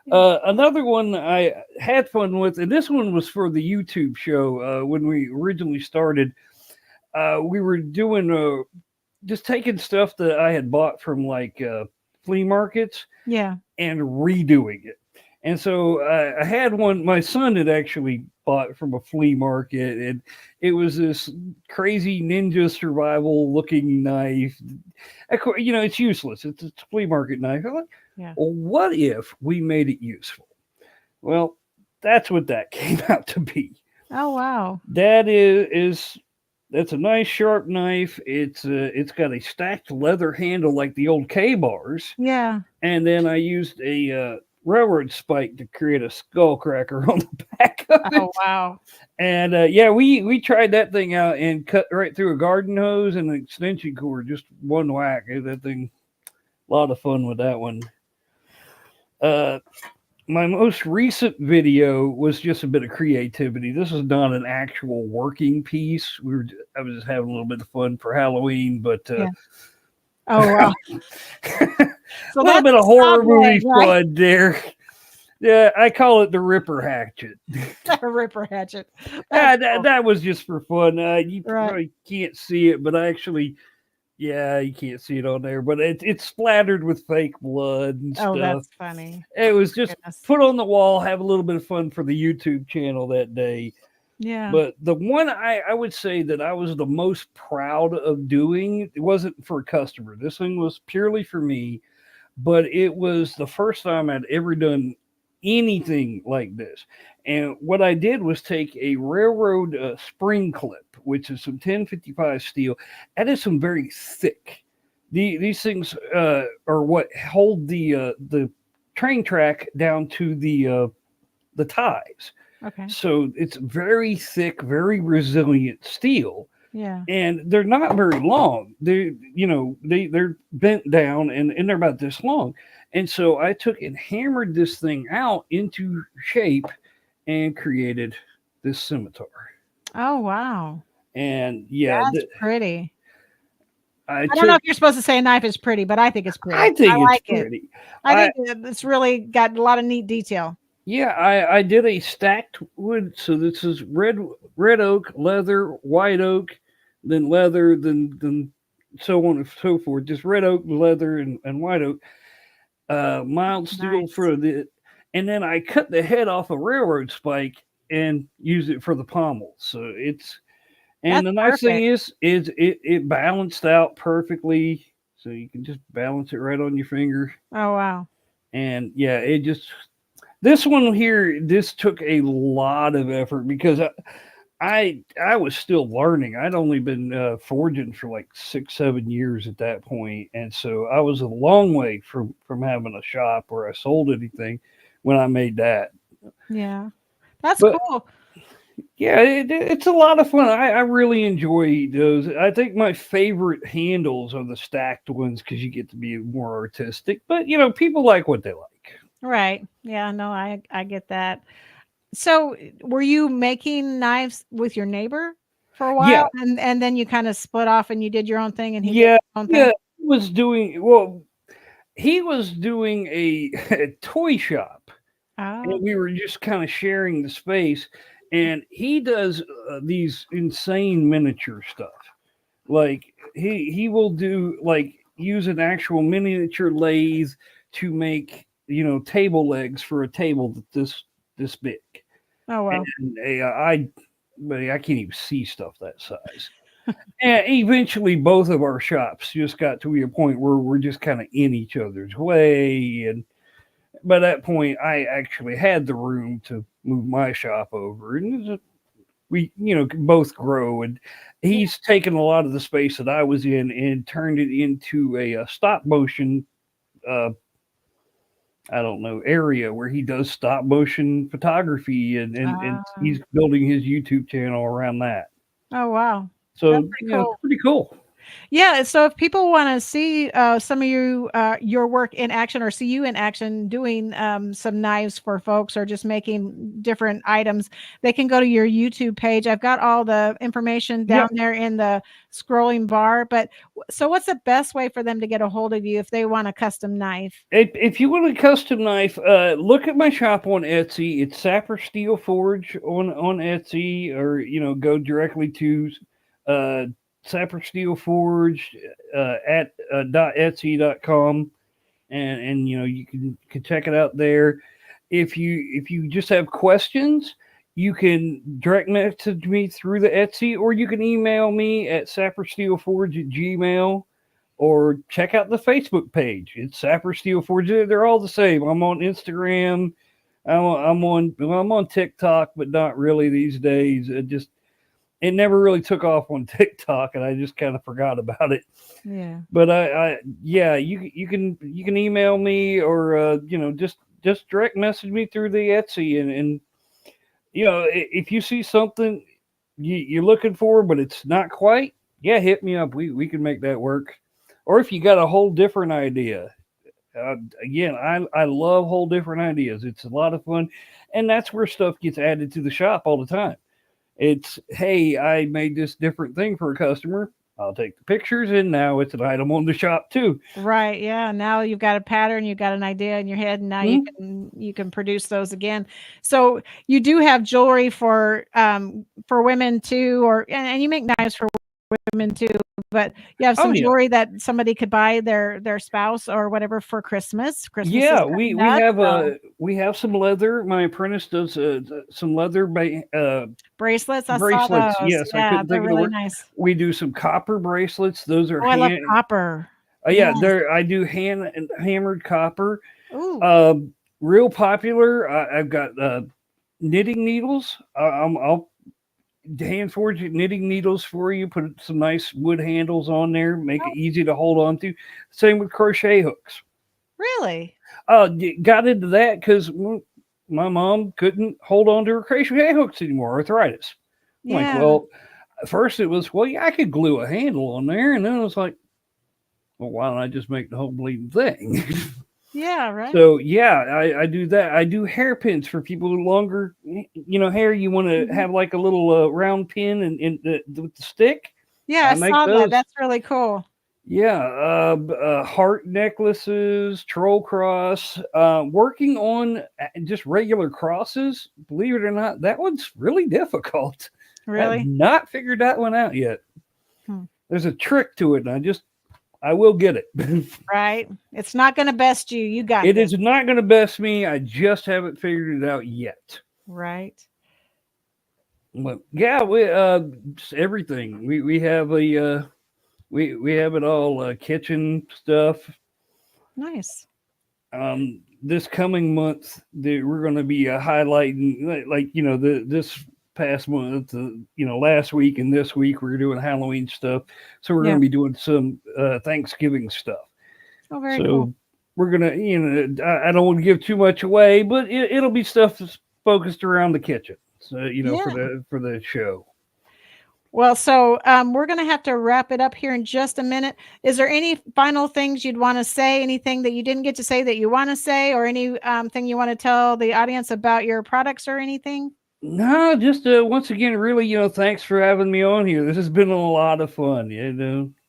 Another one I had fun with, and this one was for the YouTube show when we originally started. We were doing just taking stuff that I had bought from like flea markets Yeah. and redoing it. And so I had one my son had actually bought from a flea market, and it was this crazy ninja survival looking knife. Of course, it's useless. It's a flea market knife. I'm like, Yeah. well, what if we made it useful? Well, that's what that came out to be. Oh, wow. That is that's a nice sharp knife. It's got a stacked leather handle like the old K bars, Yeah. and then I used a railroad spike to create a skull cracker on the back of it. Oh, wow. And yeah, we tried that thing out and cut right through a garden hose and an extension cord, just one whack. That thing, a lot of fun with that one. My most recent video was just a bit of creativity. This is not an actual working piece. I was just having a little bit of fun for Halloween, but Yeah. Oh, wow. a So little that's bit a of horror stop movie leg, right? fun there. Yeah, I call it the Ripper Hatchet. A ripper hatchet. That's cool. That was just for fun. You Right. probably can't see it, but I actually, Yeah, you can't see it on there, but it's splattered with fake blood and Oh, stuff. that's funny. It was just Goodness. put on the wall, have a little bit of fun for the YouTube channel that day. Yeah. But the one I would say that I was the most proud of doing, it wasn't for a customer. This thing was purely for me, but it was the first time I'd ever done anything like this. And what I did was take a railroad spring clip, which is some 1055 steel, and it's some very thick. These things are what hold the train track down to the ties. Okay. So it's very thick, very resilient steel, Yeah. and they're not very long. They're bent down and they're about this long. And so I took and hammered this thing out into shape and created this scimitar. Oh, wow. And yeah, That's pretty. I I don't know took. if you're supposed to say knife is pretty, but I think it's pretty. I think I it's like it. pretty. I think it's really got a lot of neat detail. Yeah, I did a stacked wood. So this is red oak, leather, white oak, then leather, then so on and so forth. Just red oak, leather, and white oak. Mild steel Nice. for the, and then I cut the head off a railroad spike and used it for the pommel. So and That's the nice thing perfect. is it balanced out perfectly. So you can just balance it right on your finger. Oh, wow. And yeah, it just this one here, this took a lot of effort because I was still learning. I'd only been forging for like 6 7 years at that point, and so I was a long way from having a shop where I sold anything when I made that. Yeah. That's But cool. yeah, it's a lot of fun. I really enjoy those. I think my favorite handles are the stacked ones because you get to be more artistic. But people like what they like. Right. Yeah, no, I get that. So, were you making knives with your neighbor for a while, Yeah, and then you kind of split off and you did your own thing and he did yeah, his own yeah. thing? He was doing well. He was doing a toy shop, Oh, and we were just kind of sharing the space. And he does these insane miniature stuff. Like he will do like use an actual miniature lathe to make table legs for a table that this big. oh wow. And but I can't even see stuff that size. And eventually, both of our shops just got to a point where we're just kind of in each other's way. And by that point, I actually had the room to move my shop over, and we, could both grow. And he's taken a lot of the space that I was in and turned it into a stop motion. Uh, I don't know area where he does stop motion photography, and Ah, he's building his YouTube channel around that. oh wow. That's So pretty cool. pretty cool. Yeah, so if people want to see some of your work in action or see you in action doing some knives for folks or just making different items, they can go to your YouTube page. I've got all the information down Yep. there in the scrolling bar. But so, what's the best way for them to get a hold of you if they want a custom knife? If you want a custom knife, look at my shop on Etsy. It's Sapper Steel Forge on Etsy, or go directly to uh, Sapper Steel Forge at .etsy.com, and you can check it out there. If you just have questions, you can direct message me through the Etsy, or you can email me at sappersteelforge@gmail, or check out the Facebook page. It's Sapper Steel Forge. They're all the same. I'm on Instagram. I'm on TikTok, but not really these days. It never really took off on TikTok, and I just kind of forgot about it. Yeah. But yeah, you can email me, or just direct message me through the Etsy, and if you see something you're looking for, but it's not quite, yeah, hit me up. We can make that work. Or if you got a whole different idea, again, I love whole different ideas. It's a lot of fun, and that's where stuff gets added to the shop all the time. It's, hey, I made this different thing for a customer. I'll take the pictures, and now it's an item on the shop too. Right. Yeah. Now you've got a pattern, you've got an idea in your head, and now Mhm. you can produce those again. So you do have jewelry for women too, and you make knives for women too. but you have Oh some yeah. jewelry that somebody could buy their spouse or whatever for Christmas. Christmas is Yeah, coming we up, have so we have some leather. My apprentice does some leather bracelets, I saw bracelets. those. Yes, I Yeah, couldn't they're think of the really word. nice. We do some copper bracelets. Those are Oh, I love hand. copper. Yeah, Yes. there I do hand and hammered copper. Ooh, Real popular. I've got knitting needles. I'll hand forge knitting needles for you. Put some nice wood handles on there. Make it oh, easy to hold on to. Same with crochet hooks. really? Got into that because my mom couldn't hold on to her crochet hooks anymore, arthritis. I'm like, Yeah. well, at first it was, well, yeah, I could glue a handle on there, and then it was like, well, why don't I just make the whole bleeding thing? Yeah, right? So yeah, I do that. I do hairpins for people with longer, hair. You want to Mhm. have like a little round pin and with the stick. Yeah, I I make saw that. those. That's really cool. Yeah, heart necklaces, troll cross. Working on just regular crosses. Believe it or not, that one's really difficult. I have Really? not figured that one out yet. Hmm. There's a trick to it, and I will get it. Right? It's not gonna best you. You got It this. is not going to best me. I just haven't figured it out yet. Right. But yeah, we just everything. We have we have it all, kitchen stuff. Nice. This coming month, we're going to be highlighting like this past month, last week and this week we're doing Halloween stuff. So we're Yeah. going to be doing some Thanksgiving stuff. Oh, very So cool. we're gonna, I don't want to give too much away, but it'll be stuff that's focused around the kitchen. So Yeah. for the show. Well, so we're going to have to wrap it up here in just a minute. Is there any final things you'd want to say? Anything that you didn't get to say that you want to say, or any thing you want to tell the audience about your products or anything? No, just once again, really, thanks for having me on here. This has been a lot of fun.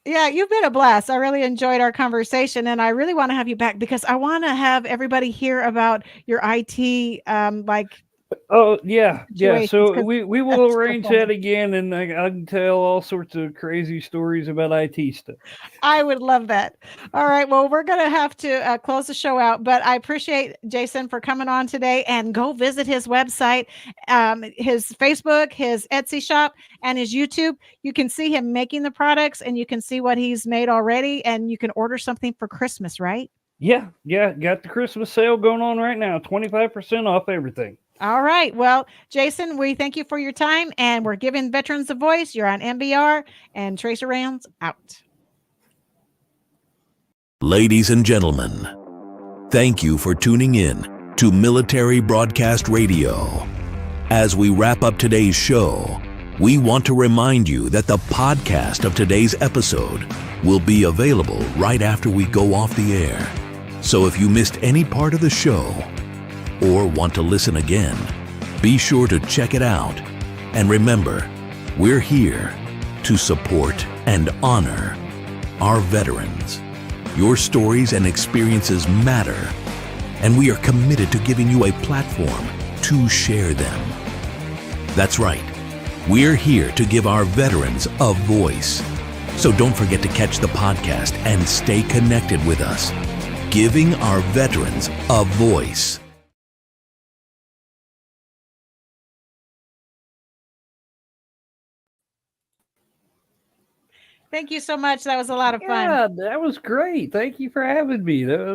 Yeah, you've been a blast. I really enjoyed our conversation, and I really want to have you back because I want to have everybody hear about your IT Oh yeah, yeah. situations So because we will that's so arrange that funny. again, and I can tell all sorts of crazy stories about IT stuff. I would love that. All right. Well, we're going to have to close the show out, but I appreciate Jason for coming on today, and go visit his website, his Facebook, his Etsy shop, and his YouTube. You can see him making the products, and you can see what he's made already, and you can order something for Christmas, right? Yeah, yeah. Got the Christmas sale going on right now. 25% off everything. All right. Well, Jason, we thank you for your time, and we're giving veterans a voice. You're on MBR, and Tracer Rounds out. Ladies and gentlemen, thank you for tuning in to Military Broadcast Radio. As we wrap up today's show, we want to remind you that the podcast of today's episode will be available right after we go off the air. So if you missed any part of the show or want to listen again, be sure to check it out. And remember, we're here to support and honor our veterans. Your stories and experiences matter, and we are committed to giving you a platform to share them. That's right. We're here to give our veterans a voice. So don't forget to catch the podcast and stay connected with us. Giving our veterans a voice. Thank you so much. That was a lot of fun. Yeah, that was great. Thank you for having me. That was